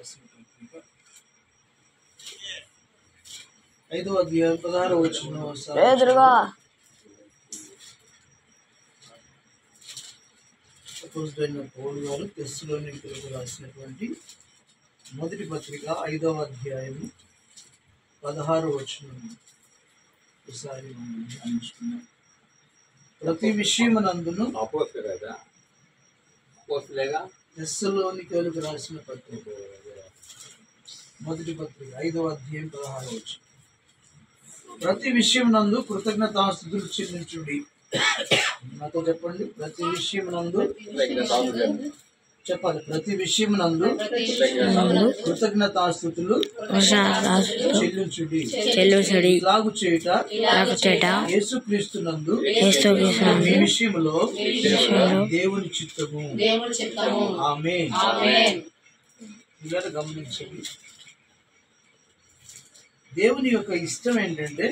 రాసిన పత్రిక 5వ అధ్యాయం 16వ వచనం అపోస్తలుడైన పౌలు గారు తెస్సలోనికీయులకు రాసినటువంటి మొదటి పత్రిక 5వ అధ్యాయం 16వ వచనం ఒకసారి మనం ధ్యానించుకున్నాం. ప్రతి విషయమునందును తెస్సలోనికీయులకు రాసిన పత్రిక మొదటి పత్రిక 5వ అధ్యాయం 16వ వచనం. ప్రతి విషయమునందు కృతజ్ఞతాస్తుతులు చెల్లించుడి. నాతో చెప్పండి. ప్రతి విషయమునందు చెప్పాలి. ప్రతి విషయమునందు కృతజ్ఞతాస్తుతులు చెల్లించుడి. ఇలాగు చేయుట యేసుక్రీస్తునందు ఈ విషయములో దేవుని చిత్తము. ఆమేన్. ఇలా గమనించండి. దేవుని యొక్క ఇష్టం ఏంటంటే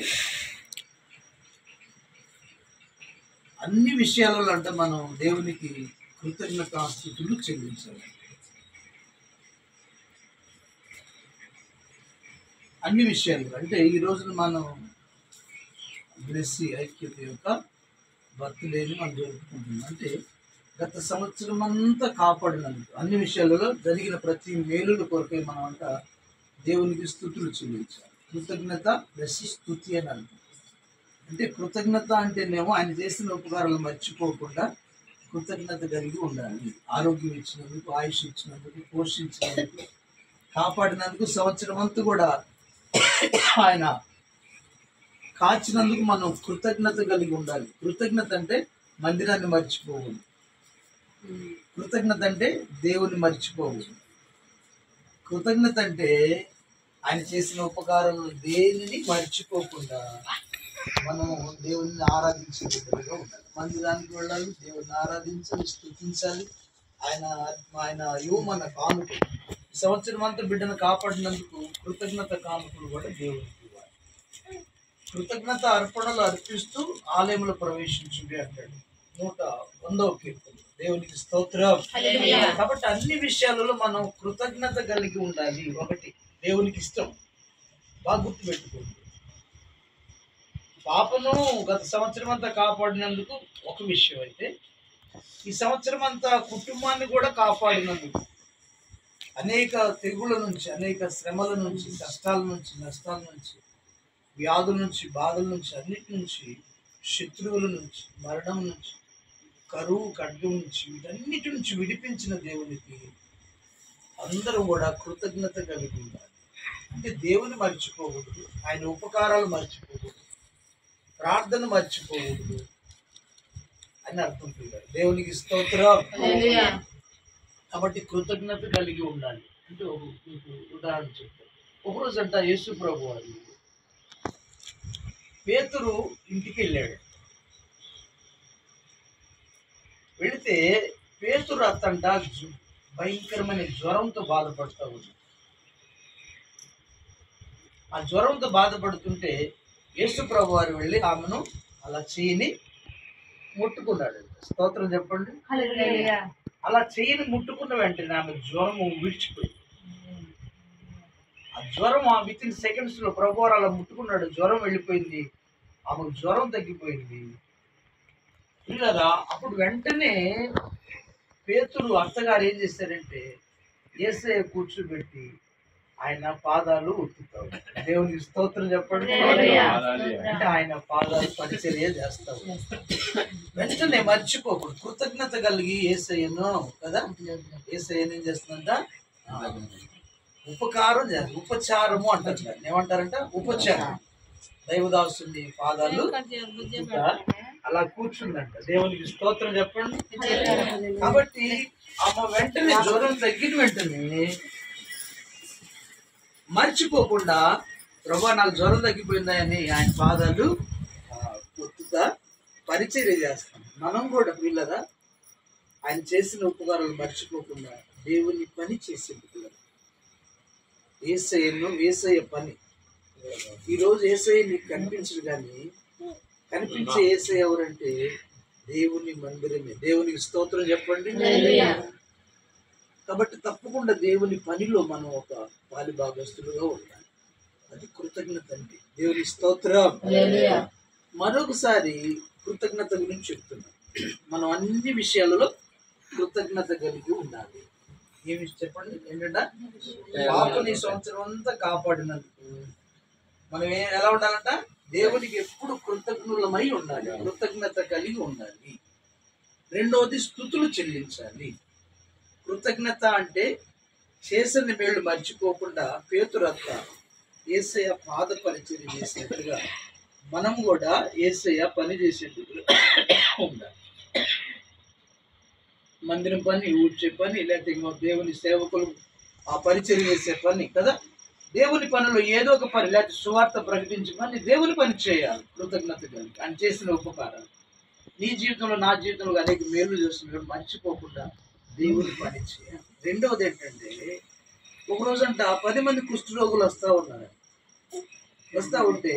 అన్ని విషయాలలో అంటే మనం దేవునికి కృతజ్ఞతాస్తుతులు చెల్లించాలి. అన్ని విషయాలు అంటే ఈ రోజున మనం బ్లెస్సీ ఐక్యత యొక్క బర్త్డేని మనం జరుపుకుంటున్నాం. అంటే గత సంవత్సరం అంతా కాపాడినందుకు అన్ని విషయాలలో జరిగిన ప్రతి మేలుల కొరకే మనం అంట దేవునికి స్తుతులు చెల్లించాలి. కృతజ్ఞత ప్లస్ స్తుతి అని అంటాం. అంటే కృతజ్ఞత అంటేనేమో ఆయన చేసిన ఉపకారాలు మర్చిపోకుండా కృతజ్ఞత కలిగి ఉండాలి. ఆరోగ్యం ఇచ్చినందుకు, ఆయుష్ ఇచ్చినందుకు, పోషించినందుకు, కాపాడినందుకు, సంవత్సరం అంతా కూడా ఆయన కాచినందుకు మనం కృతజ్ఞత కలిగి ఉండాలి. కృతజ్ఞత అంటే మందిరాన్ని మర్చిపోకూడదు. కృతజ్ఞత అంటే దేవుని మర్చిపోకూడదు. కృతజ్ఞత అంటే ఆయన చేసిన ఉపకారాలను దేనిని మర్చిపోకుండా మనం దేవుని ఆరాధించే విధంగా ఉండాలి. మందిరానికి వెళ్ళాలి, దేవుని ఆరాధించాలి, స్తుతించాలి. ఆయన మన కానుకలు ఈ సంవత్సరం అంతా బిడ్డను కాపాడినందుకు కృతజ్ఞత కానుకలు కూడా దేవునికి ఇవ్వాలి. కృతజ్ఞత అర్పణలు అర్పిస్తూ ఆలయంలో ప్రవేశించుడి అంటాడు 100వ కీర్తన. దేవునికి స్తోత్రం. కాబట్టి అన్ని విషయాలలో మనం కృతజ్ఞత కలిగి ఉండాలి. ఒకటి దేవునికి ఇష్టం. బాగా గుర్తుపెట్టుకోండి. పాపను గత సంవత్సరం అంతా కాపాడినందుకు ఒక విషయం అయితే ఈ సంవత్సరం అంతా కుటుంబాన్ని కూడా కాపాడినందుకు అనేక తెగుళ్ళ నుంచి, అనేక శ్రమల నుంచి, కష్టాల నుంచి, నష్టాల నుంచి, వ్యాధుల నుంచి, బాధల నుంచి, అన్నిటి నుంచి, శత్రువుల నుంచి, మరణం నుంచి, కరువు ఖడ్గం నుంచి, వీటన్నిటి నుంచి విడిపించిన దేవునికి అందరూ కూడా కృతజ్ఞత కలిగి ఉండాలి. అంటే దేవుని మర్చిపోకూడదు, ఆయన ఉపకారాలు మర్చిపోకూడదు, ప్రార్థన మర్చిపోకూడదు అని అర్థం పిల్లలు. దేవునికి స్తోత్రం. కాబట్టి కృతజ్ఞత కలిగి ఉండాలి. అంటే మీకు ఉదాహరణ చెప్తాను. ఒకరోజు అంట యేసు ప్రభు వారు పేతురు ఇంటికి వెళ్ళాడు. వెళితే పేతురు అత్తంట భయంకరమైన జ్వరంతో బాధపడతా ఉంది. ఆ జ్వరంతో బాధపడుతుంటే యేసు ప్రభు వారు వెళ్ళి ఆమెను అలా చెయ్యిని ముట్టుకున్నాడు. స్తోత్రం చెప్పండి. అలా చెయ్యిని ముట్టుకున్న వెంటనే ఆమె జ్వరం విడిచిపోయింది. ఆ జ్వరం విత్ ఇన్ సెకండ్స్ లో ప్రభు వారు అలా ముట్టుకున్నాడు, జ్వరం వెళ్ళిపోయింది, ఆమెకు జ్వరం తగ్గిపోయింది. ఇలా అప్పుడు వెంటనే పేతురు అత్తగారు ఏం చేశారంటే యేసయ్య కూర్చోబెట్టి ఆయన పాదాలు ఉత్తుతావు. దేవునికి స్తోత్రం చెప్పండి. అంటే ఆయన పాదాలు పరిచర్య చేస్తావు. వెంటనే మర్చిపోకూడదు. కృతజ్ఞత కలిగి యేసయ్యను కదా, యేసయ్యను ఏం చేస్తుందంట ఉపకారం చేయాలి. ఉపచారము అంటారు. ఏమంటారంట ఉపచారం. దైవదాసుని పాదాలు అలా కూర్చుందంట. దేవునికి స్తోత్రం చెప్పండి. కాబట్టి ఆమె వెంటనే జ్వరం తగ్గిన వెంటనే మర్చిపోకుండా ప్రభా నాకు జ్వరం తగ్గిపోయిందని ఆయన పాదాలు ఒత్తుగా పరిచర్య చేస్తాం. మనం కూడా పిల్లరా ఆయన చేసిన ఉపకారాలు మర్చిపోకుండా దేవుని పని చేసే పిల్లలు. యేసయ్య పని. ఈరోజు యేసయ్య నీకు కనిపించడు, కానీ కనిపించే యేసయ్య ఎవరంటే దేవుని మందిరమే. దేవునికి స్తోత్రం చెప్పండి. కాబట్టి తప్పకుండా దేవుని పనిలో మనం ఒక పాలిభాగస్తులుగా ఉండాలి. అది కృతజ్ఞత అంటే. దేవుని స్తోత్రం. మరొకసారి కృతజ్ఞత గురించి చెప్తున్నాం. మనం అన్ని విషయాలలో కృతజ్ఞత కలిగి ఉండాలి. ఏమి చెప్పండి ఏంటంటే పాపని సంవత్సరం అంతా కాపాడినందుకు మనం ఎలా ఉండాలంట? దేవునికి ఎప్పుడు కృతజ్ఞులమై ఉండాలి, కృతజ్ఞత కలిగి ఉండాలి. రెండవది స్తుతులు చెల్లించాలి. కృతజ్ఞత అంటే చేసిన మేళ్ళు మర్చిపోకుండా పేతురంతా యేసయ్య పాద పరిచర్య చేసినట్టుగా మనం కూడా యేసయ్య పని చేసేట్టుగా ఉండాలి. మందిరం పని, ఊడ్చే పని, లేకపోతే దేవుని సేవకులు ఆ పరిచర్య చేసే పని కదా, దేవుని పనిలో ఏదో ఒక పని, లేకపోతే సువార్త ప్రకటించే పని, దేవుని పని చేయాలి కృతజ్ఞత కలిగి. అని చేసిన ఉపకారాలు నీ జీవితంలో, నా జీవితంలో అనేక మేలు చేస్తున్నప్పుడు మర్చిపోకుండా దేవుని పని చేయాలి. రెండవది ఏంటంటే, ఒక రోజంట 10 మంది కుష్ఠరోగులు వస్తా ఉంటే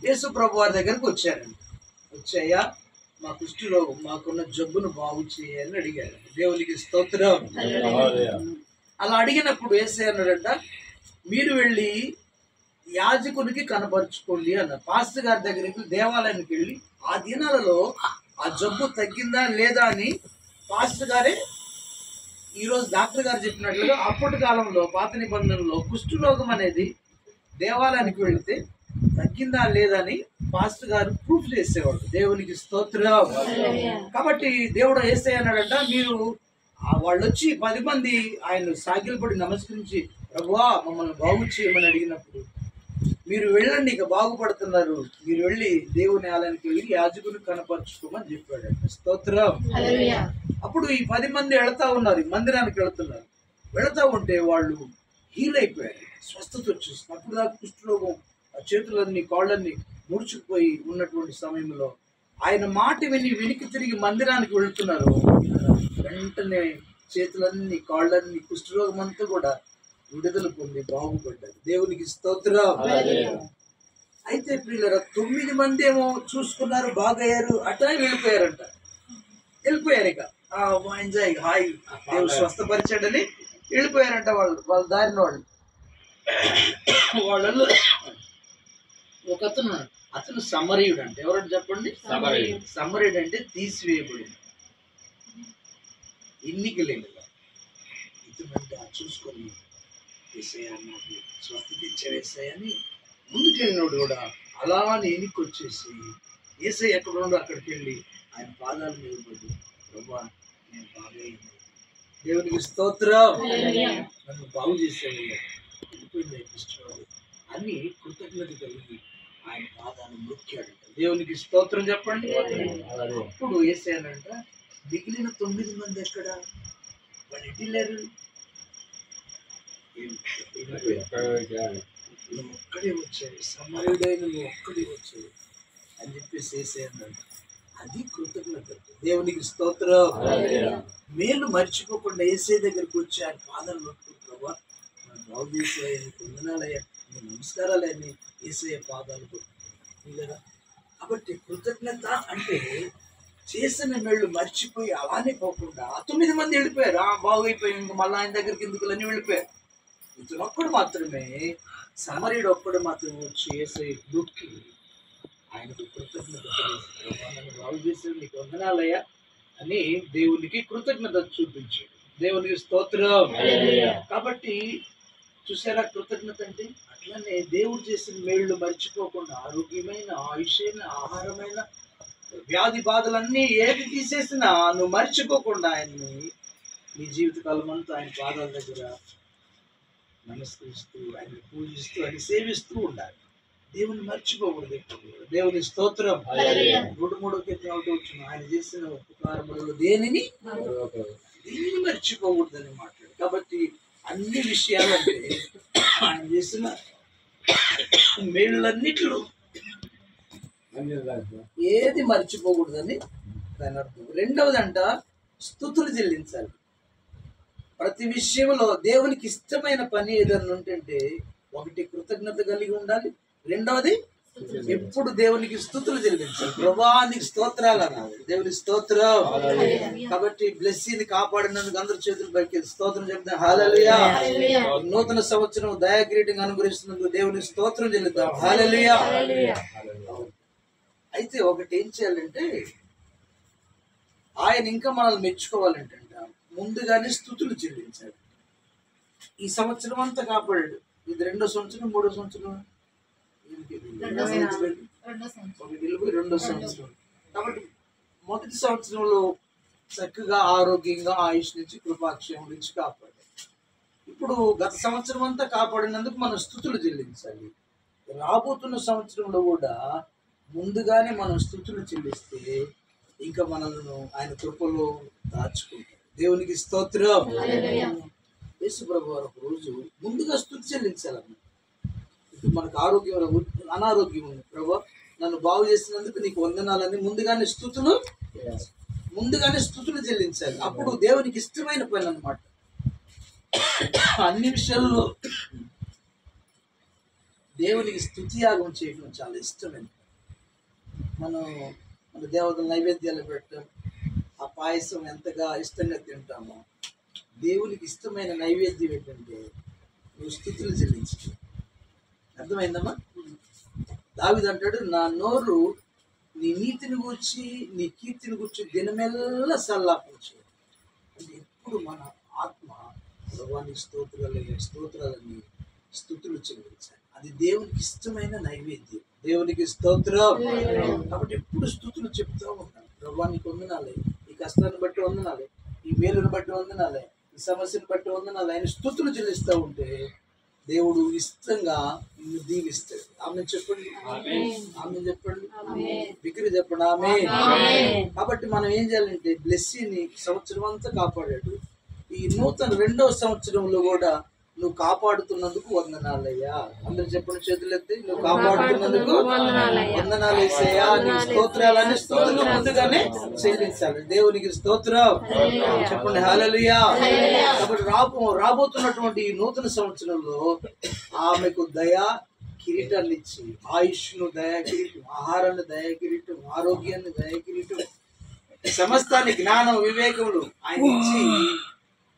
యేసు ప్రభు వారి దగ్గరకు వచ్చారండి. వచ్చాయా మా కుష్ఠరోగం, మాకున్న జబ్బును బాగు చేయాలని అడిగారు. దేవునికి స్తోత్రం. అలా అడిగినప్పుడు యేసయ్య అన్నాడంట, మీరు వెళ్ళి యాజకునికి కనపరుచుకోండి అన్నారు. పాస్టర్ గారి దగ్గరికి దేవాలయానికి వెళ్ళి ఆ దినాలలో ఆ జబ్బు తగ్గిందా లేదా అని పాస్టర్ గారే, ఈరోజు డాక్టర్ గారు చెప్పినట్లుగా అప్పటి కాలంలో పాత నిబంధనలో కుష్ఠరోగం అనేది దేవాలయానికి వెళితే తగ్గిందా లేదా అని పాస్టర్ గారు ప్రూఫ్ చేసేవాడు. దేవునికి స్తోత్రం. కాబట్టి దేవుడు యేసయ్య అన్నాడంట, మీరు వాళ్ళు వచ్చి 10 మంది ఆయన సాగిలపడి నమస్కరించి ప్రభువా మమ్మల్ని బాగు చేయమని అడిగినప్పుడు మీరు వెళ్ళండి, ఇక బాగుపడుతున్నారు, మీరు వెళ్ళి దేవుని ఆలయానికి వెళ్ళి యాజకుని కనపరుచుకోమని చెప్పాడంట. స్తోత్రం. అప్పుడు ఈ 10 మంది వెళతా ఉన్నారు, మందిరానికి వెళుతున్నారు. వెళతా ఉంటే వాళ్ళు హీల్ అయిపోయారు, స్వస్థత వచ్చేస్తుంది. అప్పుడు దాకా కుష్ఠరోగం ఆ చేతులన్నీ కాళ్ళన్నీ ముడుచుకుపోయి ఉన్నటువంటి సమయంలో ఆయన మాట విని వెనక్కి తిరిగి మందిరానికి వెళుతున్నారు. వెంటనే చేతులన్నీ కాళ్ళన్నీ కుష్ఠరోగం అంతా కూడా విడుదల పొంది బాగుపడ్డారు. దేవునికి స్తోత్రం. అయితే ప్రియులారా 9 మంది ఏమో చూసుకున్నారు, బాగయ్యారు, అట్లా వెళ్ళిపోయారంట. వెళ్ళిపోయారు, ఇక ఎంజాయ్ హాయ్ దేవుడు స్వస్థపరిచాడని వెళ్ళిపోయారంట. వాళ్ళ దారిన వాళ్ళు ఒక అతను సమరయుడు అంటే ఎవరంటే చెప్పండి? సమరయుడు అంటే తీసివేయబడి ఎన్నిక లేదు. ఇతనంటే చూసుకొని నాకు స్వస్థత ఇచ్చే అని ముందుకెళ్ళినోడు కూడా అలానే ఎన్నిక వచ్చేసి ఏసై ఎక్కడ ఉండో అక్కడికి వెళ్ళి ఆయన పాదాల మీద పడి ప్రభా నేను బాగైంది, దేవునికి స్తోత్రం, నన్ను బాగు చేసేది వెళ్ళిపోయింది అని కృతజ్ఞత కలిగి ఆయన పాదాన్ని మొక్కాడంట. దేవునికి స్తోత్రం చెప్పండి. అప్పుడు యేసయ్యనంట, మిగిలిన 9 మంది ఎక్కడ? వాళ్ళు ఎట్టిల్లారు? నువ్వు ఒక్కడే వచ్చావు, సమరయుడైన నువ్వు ఒక్కడే వచ్చావు అని చెప్పేసి యేసయ్యనంట. అది కృతజ్ఞత. దేవునికి స్తోత్రం. మేలు మర్చిపోకుండా యేసయ్య దగ్గరికి వచ్చి ఆయన పాదాలు మొక్కుకుంటున్నావా, బాగు చేసేయ, వందనాలయ్యా, నమస్కారాలన్నీ యేసయ్య పాదాలు కొట్టుకుంటున్నా. కాబట్టి కృతజ్ఞత అంటే చేసిన మేళ్ళు మర్చిపోయి అలానే పోకుండా 9 మంది వెళ్ళిపోయారు, బాగైపోయి ఇంకా మళ్ళీ ఆయన దగ్గరికి ఎందుకులని వెళ్ళిపోయారు. ఇతను ఒక్కడు మాత్రమే, సమరయుడు ఒక్కడు మాత్రమే వచ్చి యేసయ్య దుక్కి ఆయనకు కృతజ్ఞత బాగు చేసేది, నీకు వందనాలయ్యా అని దేవునికి కృతజ్ఞత చూపించాడు. దేవునికి స్తోత్రం. కాబట్టి చూసారా కృతజ్ఞత అంటే? అట్లనే దేవుడు చేసిన మేళ్ళు మర్చిపోకుండా ఆరోగ్యమైన, ఆయుషైన, ఆహారమైన, వ్యాధి బాధలన్నీ ఏది తీసేసినా నువ్వు మర్చిపోకుండా ఆయన్ని నీ జీవితకాలం అంతా ఆయన పాదాల దగ్గర నమస్కరిస్తూ, ఆయన పూజిస్తూ, ఆయన సేవిస్తూ ఉండాలి. దేవుని మర్చిపోకూడదు. దేవుని స్తోత్రం. 3 కీర్తనలతో వచ్చిన ఆయన చేసిన ఉపకారములలో దేనిని మర్చిపోకూడదని మాట్లాడు. కాబట్టి అన్ని విషయాలంటే ఆయన చేసిన మేళ్ళన్నిట్లో ఏది మర్చిపోకూడదని దాని అర్థం. రెండవదంట స్తుతులు చెల్లించాలి. ప్రతి విషయంలో దేవునికి ఇష్టమైన పని ఏదన్నా ఉంటుంటే ఒకటి కృతజ్ఞత కలిగి ఉండాలి, రెండవది ఎప్పుడు దేవునికి స్తుతులు చెల్లించాలి. ప్రభా నీకు స్తోత్రాలు అన్నారు. దేవుని స్తోత్రం. కాబట్టి బ్లెస్సీని కాపాడినందుకు అందరి చేతులు పైకి స్తోత్రం చెప్తాం. హల్లెలూయా. నూతన సంవత్సరం దయా కిరీటం అనుగ్రహిస్తున్నందుకు దేవుని స్తోత్రం చెల్లిద్దాం. హల్లెలూయా. అయితే ఒకటి ఏం చేయాలంటే, ఆయన ఇంకా మనల్ని మెచ్చుకోవాలంటే ముందుగానే స్థుతులు చెల్లించాలి. ఈ సంవత్సరం అంతా కాపాడాడు. ఇది 2వ సంవత్సరం 3వ సంవత్సరం 2వ సంవత్సరం. కాబట్టి మొదటి సంవత్సరంలో చక్కగా ఆరోగ్యంగా ఆయుష్ నుంచి కృపాక్షేమం నుంచి కాపాడాడు. ఇప్పుడు గత సంవత్సరం అంతా కాపాడినందుకు మనం స్థుతులు చెల్లించాలి. రాబోతున్న సంవత్సరంలో కూడా ముందుగానే మనం స్థుతులు చెల్లిస్తే ఇంకా మనల్ని ఆయన కృపలో దాచుకుంటాం. దేవునికి స్తోత్రం. యేసు ప్రభు వారు ఒక రోజు ముందుగా స్తుతి చెల్లించాలన్న. ఇప్పుడు మనకు అనారోగ్యం ఉంది. ప్రభు నన్ను బాగు చేసినందుకు నీకు వందనాలని ముందుగానే స్తుతులు చెల్లించాలి. అప్పుడు దేవునికి ఇష్టమైన పని అన్నమాట. అన్ని విషయాల్లో దేవునికి స్తుతి యాగం చేయడం చాలా ఇష్టమైనది. మన దేవతల నైవేద్యాలు పెట్టడం, ఆ పాయసం ఎంతగా ఇష్టంగా తింటామో, దేవునికి ఇష్టమైన నైవేద్యం ఏంటంటే నువ్వు స్తుతులు చెల్లించు. అర్థమైందమ్మా? దావీదు అంటాడు, నా నోరు నీ నీతిని గూర్చి నీ కీర్తిని గూర్చి దినమెల్లా సల్లాపించు. అంటే ఎప్పుడు మన ఆత్మ భగవానికి స్తోత్రాలని స్తుతులు చెల్లించాలి. అది దేవునికి ఇష్టమైన నైవేద్యం. దేవునికి స్తోత్రం. కాబట్టి ఎప్పుడు స్తుతులు చెప్తూ ఉంటాను. భగవానికి వందనాలే, ఈ కష్టాన్ని బట్టి వందనాలే, ఈ మేలును బట్టి వందనాలే, ఈ సమస్యను బట్టి వందనాలే. ఆయన స్తుతులు చెల్లిస్తూ ఉంటే దేవుడు ఇష్టంగా నిన్ను దీవిస్తాడు. ఆమె చెప్పండి, ఆమె చెప్పండి, బిగ్రి చెప్పండి, ఆమె. కాబట్టి మనం ఏం చేయాలంటే బ్లెస్సీని సంవత్సరం అంతా కాపాడాడు. ఈ నూతన 2వ సంవత్సరంలో కూడా నువ్వు కాపాడుతున్నందుకు వందనాలయ్యా. అందరు చెప్పండి, చేతులెత్తి. నువ్వు కాపాడుతున్నందుకు వందనాలు యేసయ్యా. నీ స్తోత్రాలని స్తుతులు ముందుగానే చెల్లించాలి. దేవునికి స్తోత్రం చెప్పండి. హల్లెలూయా. కాబట్టి రాబోతున్నటువంటి ఈ నూతన సంవత్సరంలో ఆమెకు దయా కిరీటాన్ని ఇచ్చి, ఆయుష్ను దయా కిరీటం, ఆహారాన్ని దయా కిరీటం, ఆరోగ్యాన్ని దయా కిరీటం, సమస్తాన్ని జ్ఞానం వివేకములు ఆయన ఇచ్చి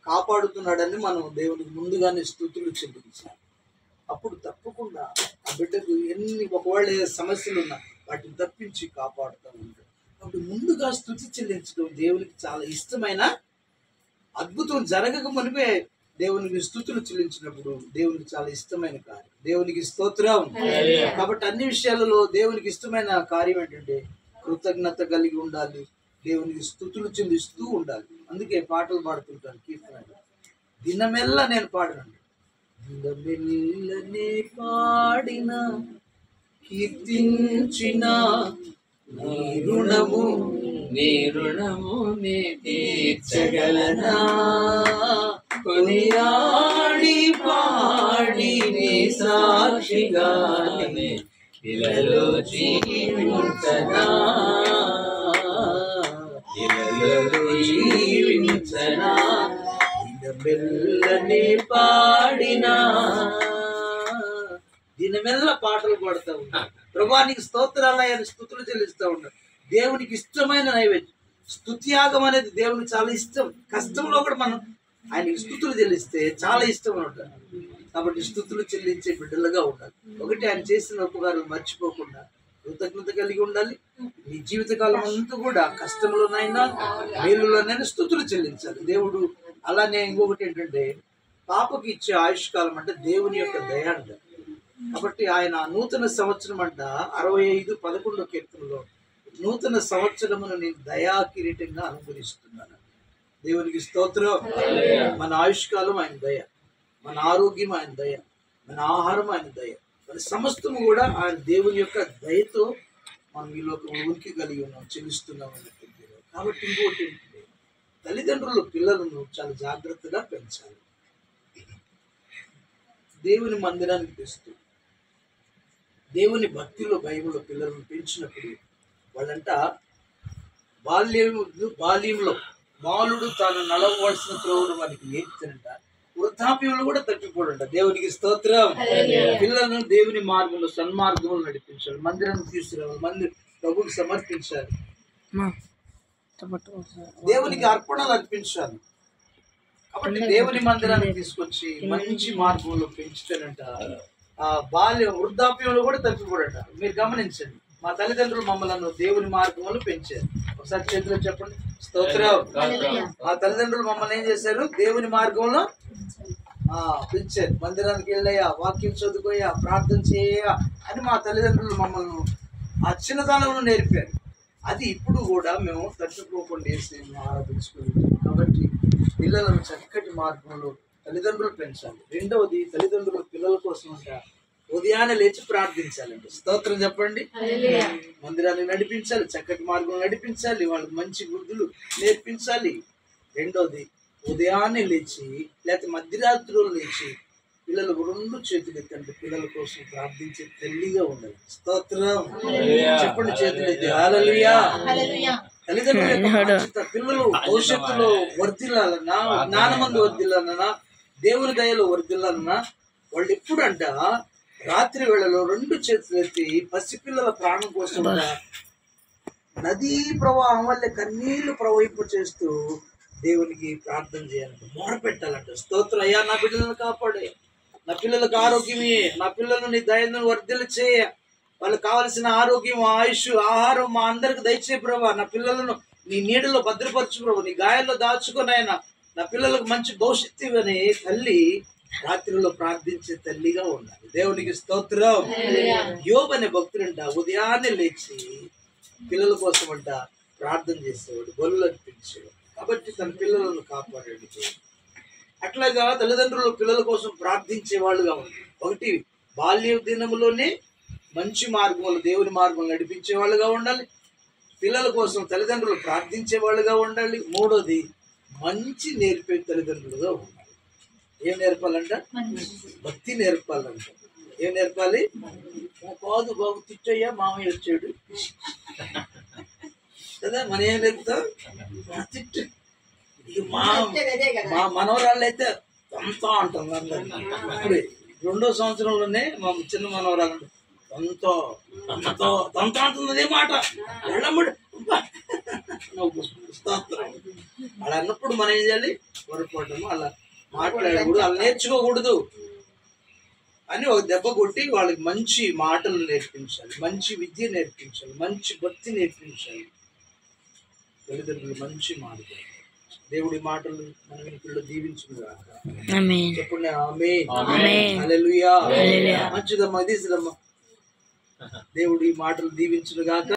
కాపాడుతున్నాడని మనం దేవునికి ముందుగానే స్తుతులు చెల్లించాలి. అప్పుడు తప్పకుండా ఆ బిడ్డకు ఒకవేళ సమస్యలు ఉన్నా వాటిని తప్పించి కాపాడుతూ ఉంటాడు. కాబట్టి ముందుగా స్తుతి చెల్లించడం దేవునికి చాలా ఇష్టమైన అద్భుతం. జరగక మునిపే దేవునికి స్తుతులు చెల్లించినప్పుడు దేవునికి చాలా ఇష్టమైన కార్యం. దేవునికి స్తోత్రం. కాబట్టి అన్ని విషయాలలో దేవునికి ఇష్టమైన కార్యం ఏంటంటే కృతజ్ఞత కలిగి ఉండాలి, దేవునికి స్తుతులు చెల్లిస్తూ ఉండాలి. అందుకే పాటలు పాడుతుంటాను. కీర్తనలు దినమెల్లా నేను పాడనండి. దినమెల్లనే పాడిన కీర్తించిన నీ రుణము తీర్చగలనా, కొనియాడి పాడి నీ సాక్షిగానే ఇలలో జీవించనా, జీవించనా. దినమెల్లని పాడినా, దినమెల్ల పాటలు పాడుతూ ఉంటారు. ప్రభువానికి స్తోత్రాలయాన్ని స్తుతులు చెల్లిస్తూ ఉంటారు. దేవునికి ఇష్టమైన నైవేద్యం స్తుత్యాగం అనేది దేవునికి చాలా ఇష్టం. కష్టంలో కూడా మనం ఆయనకి స్తుతులు చెల్లిస్తే చాలా ఇష్టం ఉంటారు. కాబట్టి స్తుతులు చెల్లించే బిడ్డలుగా ఉండాలి. ఒకటి, ఆయన చేసిన ఉపకారం మర్చిపోకుండా కృతజ్ఞత కలిగి ఉండాలి. నీ జీవితకాలం అంతా కూడా కష్టంలోనైనా మేలులోనైనా స్తుతులు చెల్లించాలి. దేవుడు అలానే ఇంకొకటి ఏంటంటే పాపకి ఇచ్చే ఆయుష్కాలం అంటే దేవుని యొక్క దయ అంట. కాబట్టి ఆయన నూతన సంవత్సరం అంట 65:11 కీర్తనలో నూతన సంవత్సరమును నేను దయా కిరీటంగా అనుగ్రహిస్తున్నాను. దేవునికి స్తోత్రం. మన ఆయుష్కాలం ఆయన దయ, మన ఆరోగ్యం ఆయన దయ, మన ఆహారం ఆయన దయ, మన సమస్తము కూడా ఆయన దేవుని యొక్క దయతో మనం ఈ లోకం ఉనికి కలిగి ఉన్నాం, చెల్లిస్తున్నాం అన్నట్టు. కాబట్టి ఇంకోటి ఏంటంటే తల్లిదండ్రులు పిల్లలను చాలా జాగ్రత్తగా పెంచాలి. దేవుని మందిరానికి తెస్తూ దేవుని భక్తిలో బైబిల్లో పిల్లలను పెంచినప్పుడు వాళ్ళంట బాల్యంలో బాలుడు తాను నడవవలసిన త్రోవను వారికి నేర్పుతానంట. వృద్ధాప్యంలో కూడా తప్పిపోడంట. దేవునికి స్తోత్రం. పిల్లలను దేవుని మార్గంలో సన్మార్గంలో నడిపించాలి, మందిరానికి తీసుకురావాలి, మందిరం ప్రభువుకి సమర్పించాలి, దేవునికి అర్పణలు అర్పించాలి. కాబట్టి దేవుని మందిరానికి తీసుకొచ్చి మంచి మార్గంలో పెంచుతానంట. ఆ వృద్ధాప్యంలో కూడా తప్పిపోడట. మీరు గమనించండి, మా తల్లిదండ్రులు మమ్మల్ని దేవుని మార్గంలో పెంచారు. ఒకసారి చేతిలో చెప్పండి, స్తోత్రం. మా తల్లిదండ్రులు మమ్మల్ని ఏం చేశారు? దేవుని మార్గంలో పెంచారు. మందిరానికి వెళ్ళయ్యా, వాక్యం చదువుకోయా, ప్రార్థన చేయా అని మా తల్లిదండ్రులు మమ్మల్ని ఆ చిన్నతనంలో నేర్పారు. అది ఇప్పుడు కూడా మేము తట్టుకోకుండా వేసి ఆరాధించుకుంటాం. కాబట్టి పిల్లలను చక్కటి మార్గంలో తల్లిదండ్రులు పెంచాలి. రెండవది, తల్లిదండ్రులు పిల్లల కోసం ఉదయాన్నే లేచి ప్రార్థించాలండి. స్తోత్రం చెప్పండి. మందిరాన్ని నడిపించాలి, చక్కటి మార్గం నడిపించాలి, వాళ్ళకి మంచి బుద్ధులు నేర్పించాలి. రెండోది, ఉదయాన్నే లేచి లేకపోతే మధ్యరాత్రులు లేచి పిల్లలు రెండు చేతులు ఎత్తండి, పిల్లల కోసం ప్రార్థించే తల్లిగా ఉండాలి. స్తోత్రం చెప్పండి, చేతులు ఎత్తి హల్లెలూయా. తల్లిదండ్రుల పిల్లలు భవిష్యత్తులో వర్ధిల్లాలన్నా, జ్ఞానమందు వర్ధిల్లాలన్నా, దేవుని దయలో వర్ధిల్లాలన్నా వాళ్ళు ఎప్పుడంట రాత్రి వేళలో రెండు చేతులు ఎత్తి పసిపిల్లల ప్రాణం కోసం నదీ ప్రవాహం వల్ల కన్నీళ్లు ప్రవహింప చేస్తూ దేవునికి ప్రార్థన చేయాలంట, మొరపెట్టాలంట. స్తోత్రం అయ్యా, నా బిడ్డలను కాపాడే, నా పిల్లలకు ఆరోగ్యమే, నా పిల్లలను నీ దయను వర్ధిల్ల చేయ, వాళ్ళకి కావలసిన ఆరోగ్యం, ఆయుష్, ఆహారం మా అందరికి దయచే ప్రభా. నా పిల్లలను నీ నీడలో భద్రపరచు ప్రభు, నీ గాయాల్లో దాచుకొని ఆయన నా పిల్లలకు మంచి భవిష్యత్తు ఇవ్వని తల్లి రాత్రిలో ప్రార్థించే తల్లిగా ఉండాలి. దేవునికి స్తోత్రం. యోబు అనే భక్తుడంట ఉదయాన్నే లేచి పిల్లల కోసం అంట ప్రార్థన చేసేవాడు, బలులు అర్పించేవాడు. కాబట్టి తన పిల్లలను కాపాడాడు. అట్లాగా తల్లిదండ్రులు పిల్లల కోసం ప్రార్థించే వాళ్ళుగా ఉండాలి. ఒకటి, బాల్య దినములోనే మంచి మార్గంలో దేవుని మార్గంలో నడిపించే వాళ్ళుగా ఉండాలి. పిల్లల కోసం తల్లిదండ్రులు ప్రార్థించే వాళ్ళుగా ఉండాలి. మూడోది, మంచి నేర్పే తల్లిదండ్రులుగా ఉండాలి. ఏం నేర్పాలంట? భక్తి నేర్పాలంట. ఏం నేర్పాలి? కాదు బాబు తిట్టయ్యా, మామయ్య వచ్చాడు కదా, మనం ఏం నేర్పుతాం? తిట్టు. మా మనవరాళ్ళు అయితే తంతా అంటాం. ఇప్పుడే 2వ సంవత్సరంలోనే మా చిన్న మనవరాలు తంతో తంతో తంతా అంటుంది. అదే మాట వెళ్ళమ్మడు అలా అన్నప్పుడు మనం ఏం చేయాలి? పొరపాటు అలా మాట్లాడకూడదు, అలా నేర్చుకోకూడదు అని ఒక దెబ్బ కొట్టి వాళ్ళకి మంచి మాటలు నేర్పించాలి, మంచి విద్య నేర్పించాలి, మంచి భక్తి నేర్పించాలి. తల్లిదండ్రులు మంచి మాటలు, దేవుడి మాటలు మన వెనుకల్లో దీవించుగాక. చెప్పండి ఆమేన్, హల్లెలూయా. మంచిదమ్మా, తీసిదమ్మా. దేవుడి మాటలు దీవించుగాక.